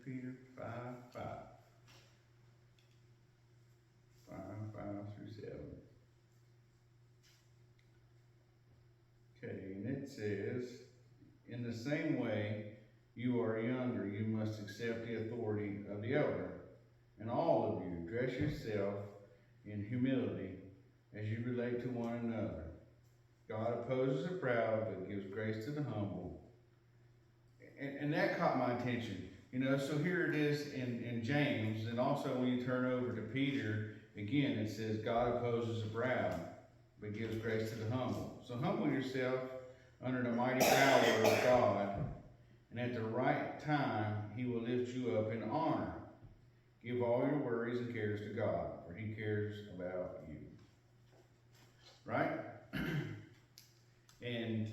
Peter 5, 5. 5, 5 through 7. Okay, and it says, in the same way, you are younger, you must accept the authority of the elder. And all of you, dress yourself in humility as you relate to one another. God opposes the proud, but gives grace to the humble. And that caught my attention. So here it is in James, and also when you turn over to Peter, again, it says, God opposes the proud, but gives grace to the humble. So humble yourself under the mighty power of God, and at the right time, he will lift you up in honor. Give all your worries and cares to God, for he cares about you. Right? And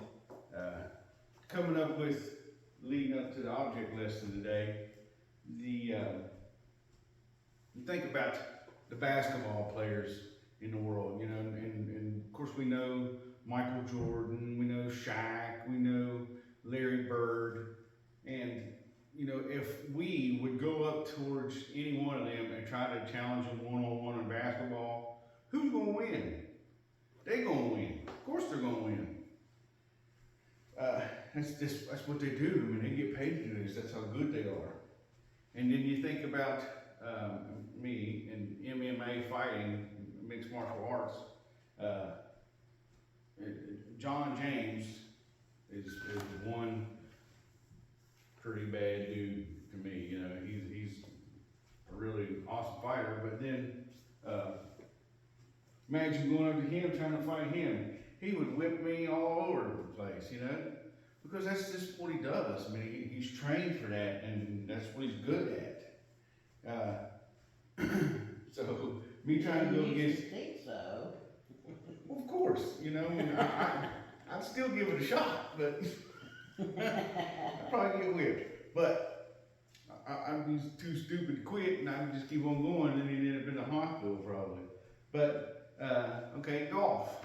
coming up with, leading up to the object lesson today, you think about the basketball players in the world, and of course we know Michael Jordan, we know Shaq, we know Larry Bird, and if we would go up towards any one of them and try to challenge them one-on-one in basketball, who's going to win? They're going to win. Of course they're going to win. That's what they do. I mean, they get paid to do this. That's how good they are. And then you think about me in MMA fighting, mixed martial arts. John James is one pretty bad dude to me. He's a really awesome fighter. But then imagine going up to him trying to fight him. He would whip me all over the place, because that's just what he does. I mean, he's trained for that, and that's what he's good at. So me trying to go against. Think so. Well, of course, I'd still give it a shot, but I'd probably get whipped. But I'd be too stupid to quit, and I'd just keep on going, and then he'd end up in the hospital probably. But okay, golf.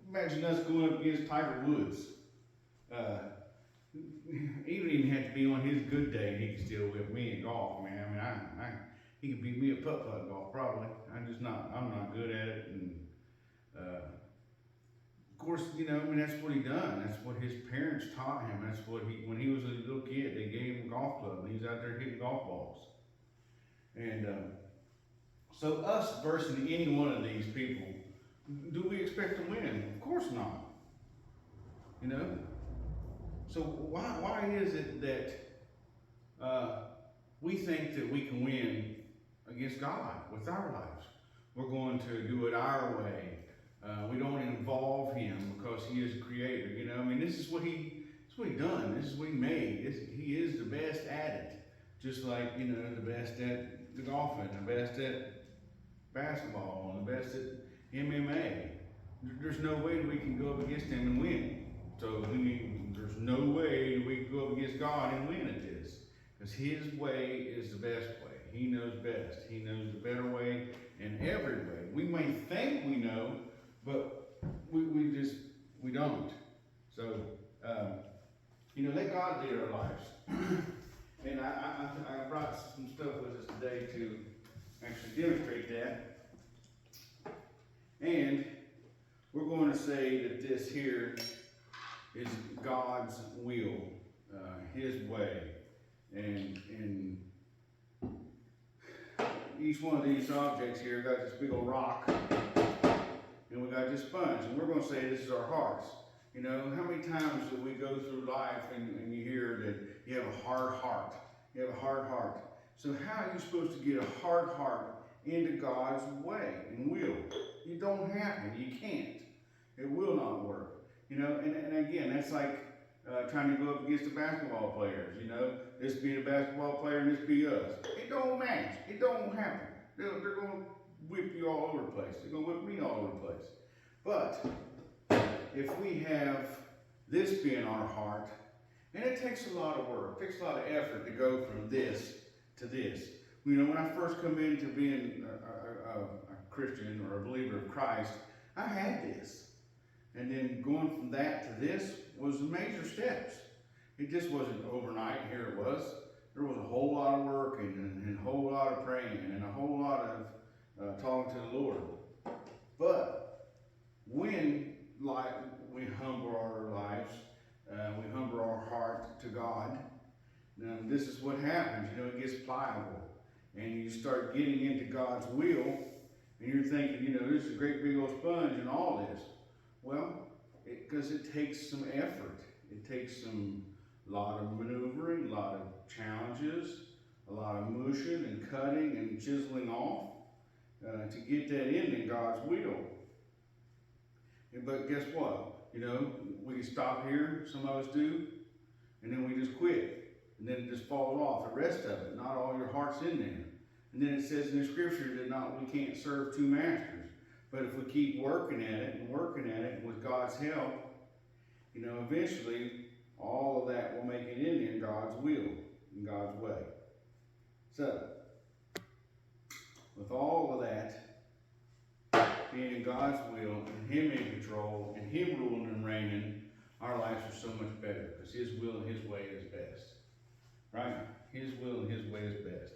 Imagine us going up against Tiger Woods. He don't even have to be on his good day, and he can still whip me in golf, man. I mean, he could beat me at putt-putt golf, probably. I'm not good at it, and of course, that's what he done. That's what his parents taught him. That's what when he was a little kid, they gave him a golf club, and he's out there hitting golf balls. And so us versus any one of these people, do we expect to win? Of course not. So why is it that we think that we can win against God with our lives? We're going to do it our way. We don't involve him because he is a creator. This is what he done. This is what he made. He is the best at it. Just like, the best at the golfing, the best at basketball, and the best at MMA. There's no way we can go up against him and win. So there's no way we can go up against God and win at this. Because his way is the best way. He knows best. He knows the better way in every way. We may think we know, but we don't. So, let God lead our lives. And I brought some stuff with us today to actually demonstrate that. And we're going to say that this here is God's will, his way. And each one of these objects here got this big old rock, and we got this sponge, and we're going to say this is our hearts. How many times do we go through life and you hear that you have a hard heart? You have a hard heart. So how are you supposed to get a hard heart into God's way and will? You don't have it. You can't. It will not work. And again, that's like trying to go up against the basketball players. This being a basketball player and this be us. It don't match. It don't happen. They're going to whip you all over the place. They're going to whip me all over the place. But if we have this being our heart, and it takes a lot of work, it takes a lot of effort to go from this to this. When I first come into being a Christian or a believer of Christ, I had this. And then going from that to this was major steps. It just wasn't overnight. Here it was. there was a whole lot of working and a whole lot of praying and a whole lot of talking to the Lord. But when like we humble our lives, we humble our heart to God, now this is what happens. You know, it gets pliable, and you start getting into God's will, and you're thinking, you know, this is a great big old sponge and all this. Well, because it takes some effort. It takes a lot of maneuvering, a lot of challenges, a lot of mushing and cutting and chiseling off to get that in God's will. But guess what? You know, we can stop here, some of us do, and then we just quit. And then it just falls off, the rest of it. Not all your heart's in there. And then it says in the scripture that we can't serve two masters. But if we keep working at it with God's help, you know, eventually all of that will make it in God's will, in God's way. So, with all of that, being in God's will, and Him in control, and Him ruling and reigning, our lives are so much better, because His will and His way is best. Right? His will and His way is best.